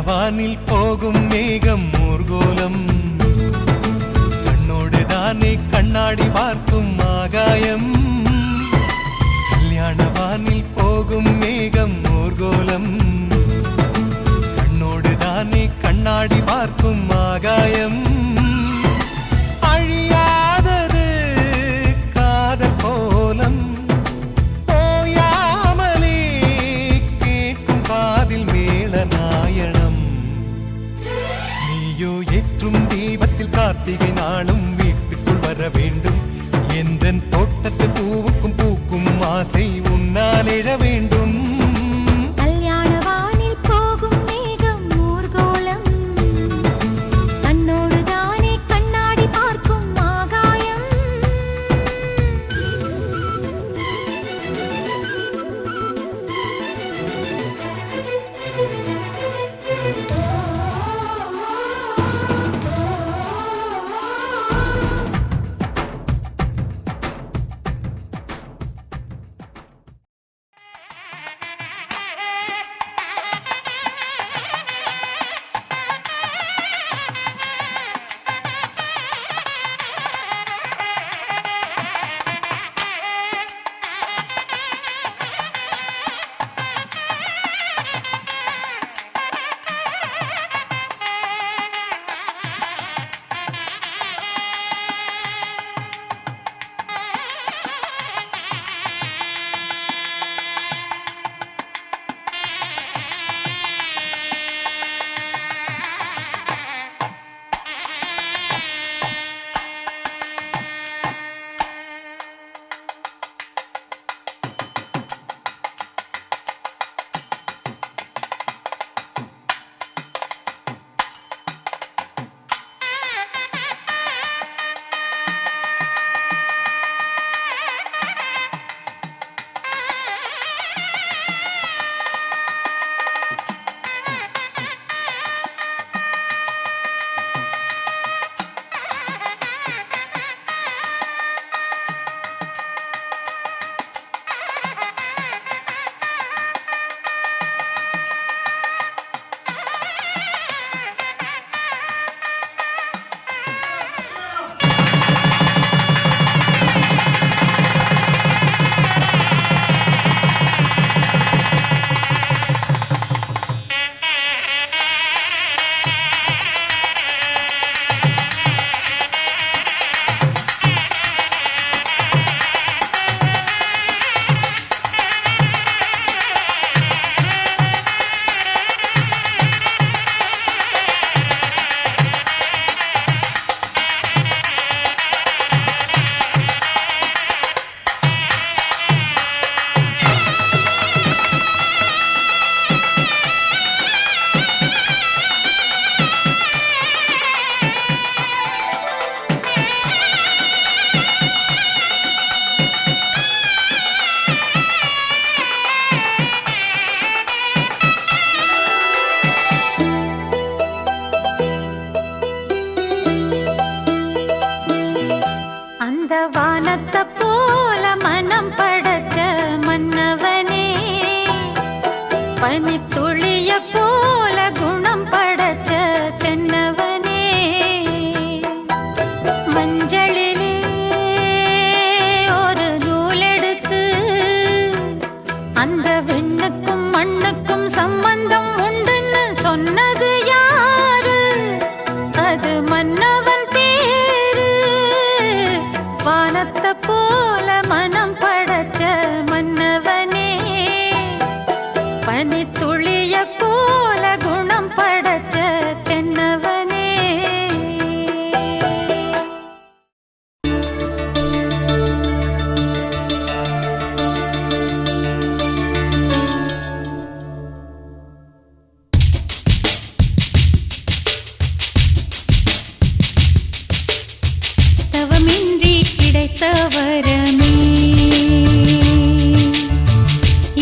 வானில் போகும் மேகம் ஊர்கோலம், கண்ணோடு தானே கண்ணாடி பார்க்கும் ஆகாயம். கல்யாண வானில் போகும் மேகம் ஊர்கோலம், கண்ணோடு தானே கண்ணாடி பார்க்கும் ஆகாயம். அழியாதது காதல் கோலம், ஓயாமலே கேட்கும் காதில் துளிய போல குணம் படைச்ச தென்னவனே மஞ்சளிலே ஒரு நூலெடுத்து அந்த விண்ணுக்கும் மண்ணுக்கும் சம்பந்தம் உண்டுன்னு சொன்னது யாரு? அது மன்னவன் பேரு. வானத்தை போல மனம் படைச்ச மன்னவனே பனி துளிய போல குணம் படைச்ச தென்னவனே. தவமின்றி கிடைத்த வரமே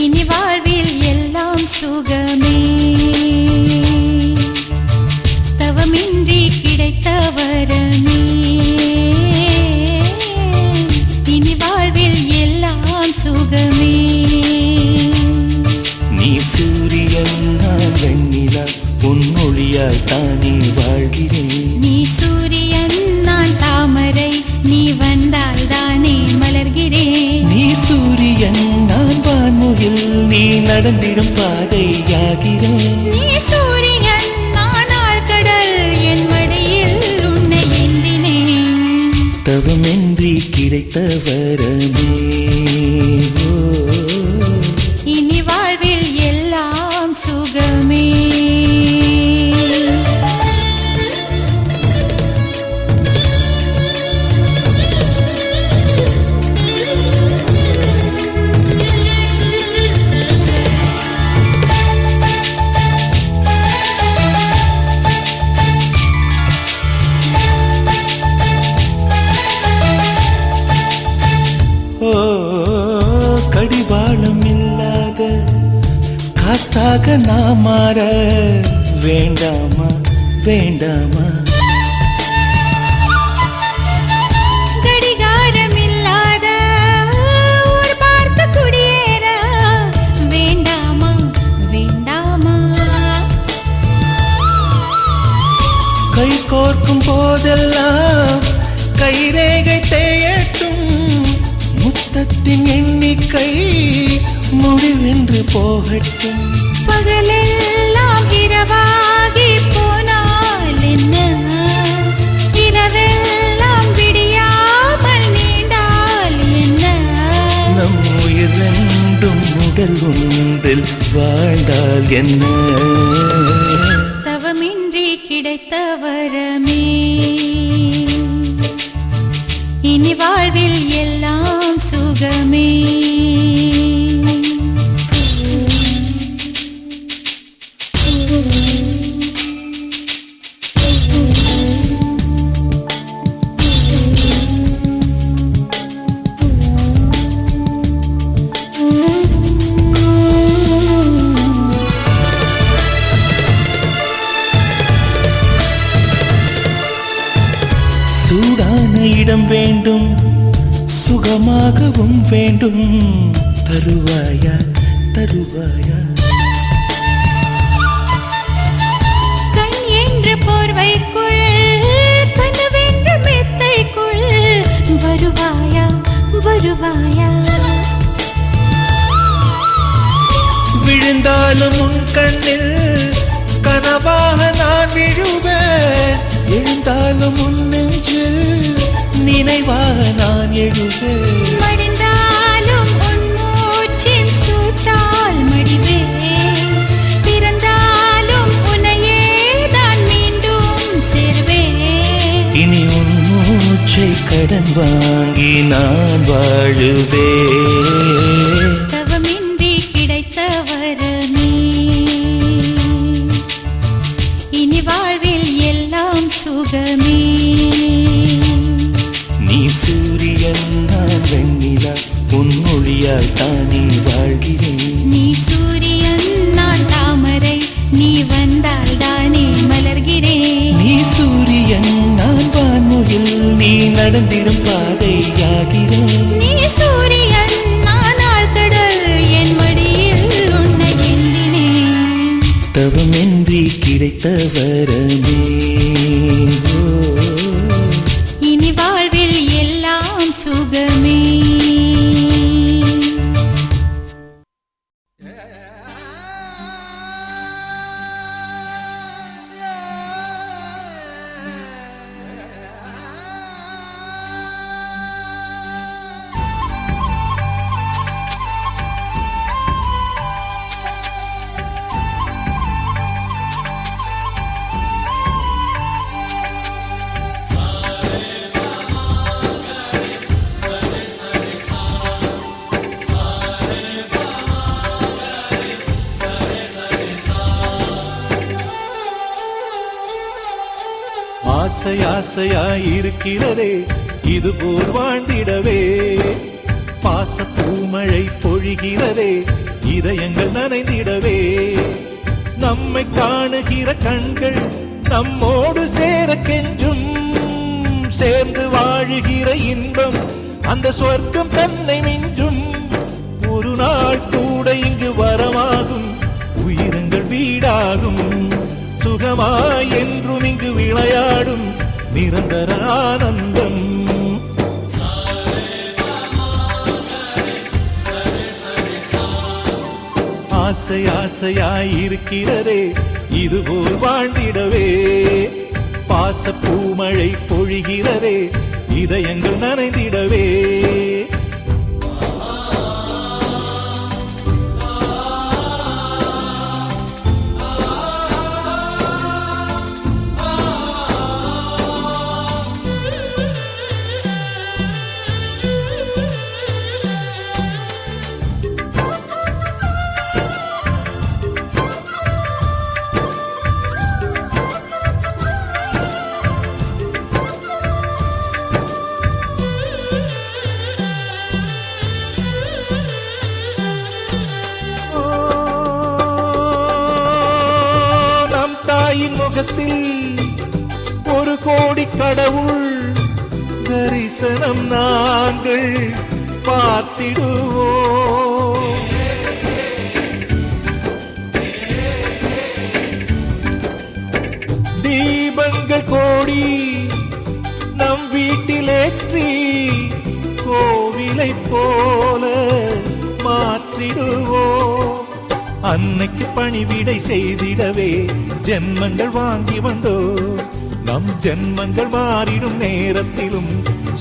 இனி வாழ்வில் எல்லாம் சுகமே. தவமின்றி கிடைத்த வரமே இனி வாழ்வில் எல்லாம் சுகமே. நீ சூரியன் நான் வெண்ணிலா உன் மொழியால் தானே வாழ்கிறேன். நீ சூரியன் நான் தாமரை நீ வந்தால் தானே மலர்கிறேன். நீ சூரியன் நான் வான்முகில் நீ நடந்திடும் பாதையாகிறேன். நீ சூரியன் நான் ஆழ்கடல் என் மடியில் உன்னை ஏந்தினேன். தவமின்றி கிடைத்த வரமே இனி வாழ்வில் எல்லாம் சுகமே. கடிவாளம் இல்லாத காற்றாக நான் மாற வேண்டாமா வேண்டாமா? கடிகாரம் இல்லாத ஊர் பார்த்து குடியேற வேண்டாமா வேண்டாமா? கை கோர்க்கும் போதெல்லாம் கைரேகை தேயட்டும். முத்தத்தின் எண்ணிக்கை முடிவென்று போகட்டும். பகலெல்லாம் இரவாகி போனால் என்ன? இரவெல்லாம் விடியாமல் நீண்டால் என்ன? நம் உயிர் ரெண்டும் உடல் ஒன்றில் வாழ்ந்தால் என்ன? தவமின்றி கிடைத்த வரமே இனி வாழ்வில் எல்லாம் சுகமே. சூடான இடம் வேண்டும் சுகமாகவும் வேண்டும். தருவாயா தருவாயா? கண் என்ற போர்வைக்குள் கனவென்ற மெத்தைக்குள் வருவாயா வருவாயா? விழுந்தாலும் உன் கண்ணில் கனவாக நான் விழுவேன். எழுந்தாலும் உன் நெஞ்சில் நினைவாக நான் எழுவேன். மடிந்தாலும் உன் மூச்சின் சூட்டால் மடிவேன். பிறந்தாலும் உன்னையே தான் மீண்டும் சேர்வேன். இனி உன் மூச்சை கடன் வாங்கி நான் வாழுவேன். தவமின்றி கிடைத்த வரமே இனி வாழ்வில் எல்லாம் சுகமே. நீ சூரியன் நான் வெண்ணிலா உன் மொழியால் தானே வாழ்கிறேன். நீ சூரியன் நான் தாமரை நீ வந்தால் தானே மலர்கிறேன். நீ சூரியன் நான் வான்முகில் நீ நடந்திடும் பாதையாகிறேன். நீ சூரியன் நான் தவமின்றி கிடைத்த வரமே. இனி வாழ்வில் எல்லாம் சுகமே. ஆசை ஆசையாயிருக்கிறதே இது போல் வாழ்ந்திடவே. பாச பூமழை பொழிகிறதே இதயங்கள் நனைந்திடவே. நம்மை காணுகிற கண்கள் நம்மோடு சேர கெஞ்சும். சேர்ந்து வாழுகிற இன்பம் அந்த சொர்க்கம் தன்னை மிஞ்சும். ஒரு நாள் கூட இங்கு வரமாகும், உயிரங்கள் வீடாகும். சுகமாய் என்றும் இங்கு விளையாடும் நிரந்தர ஆனந்தம். ஆசை ஆசையாயிருக்கிறதே இதுபோல் வாழ்ந்திடவே. பாச பூமழை பொழிகிறதே இதயங்கள் நனைந்திடவே. முகத்தில் ஒரு கோடி கடவுள் தரிசனம் நாங்கள் பார்த்திடுவோம். தீபங்கள் கோடி நம் வீட்டிலேற்றி கோவிலை போல மாற்றிடுவோம். அன்னைக்கு பணிவிடை செய்திடவே ஜென்மங்கள் வாங்கி வந்தோ. நம் ஜென்மங்கள் மாறிடும் நேரத்திலும்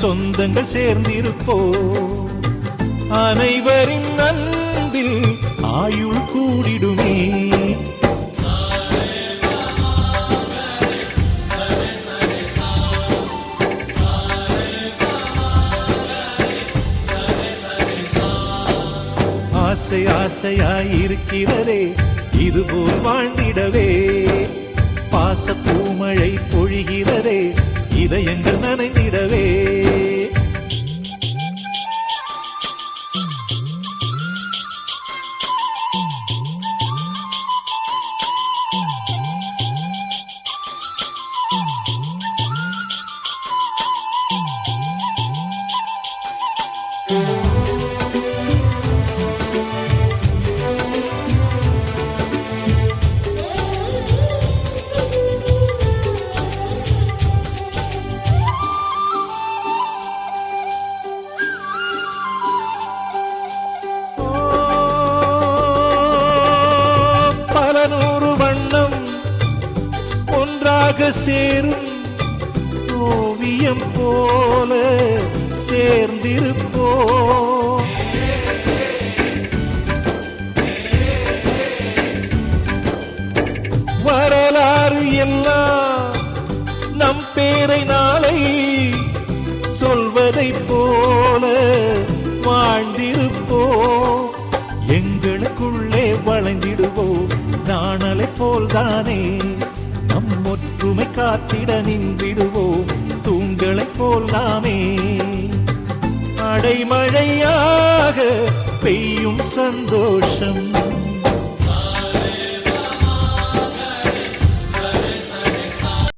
சொந்தங்கள் சேர்ந்திருப்போ. அனைவரின் அன்பில் ஆயுள் கூடிடுமே. ஆசை ஆசையாயிருக்கிறதே இதுபோல் வாழ்ந்திடவே. பாச பூமழை பொழிகிறதே இதயங்கள் நனைந்திடவே. சேரும் ஓவியம் போல சேர்ந்திருப்போம். வரலாறு எல்லாம் நம் பேரை நாளை சொல்வதை போல வாழ்ந்திருப்போம். எங்களுக்குள்ளே வளைந்திடுவோம் நாணலை போல்தானே. நம் ஒற்றுமை காத்திட நின்றிடுவோம் தூங்களை போல் நாமே. அடைமழையாக பெய்யும் சந்தோஷம்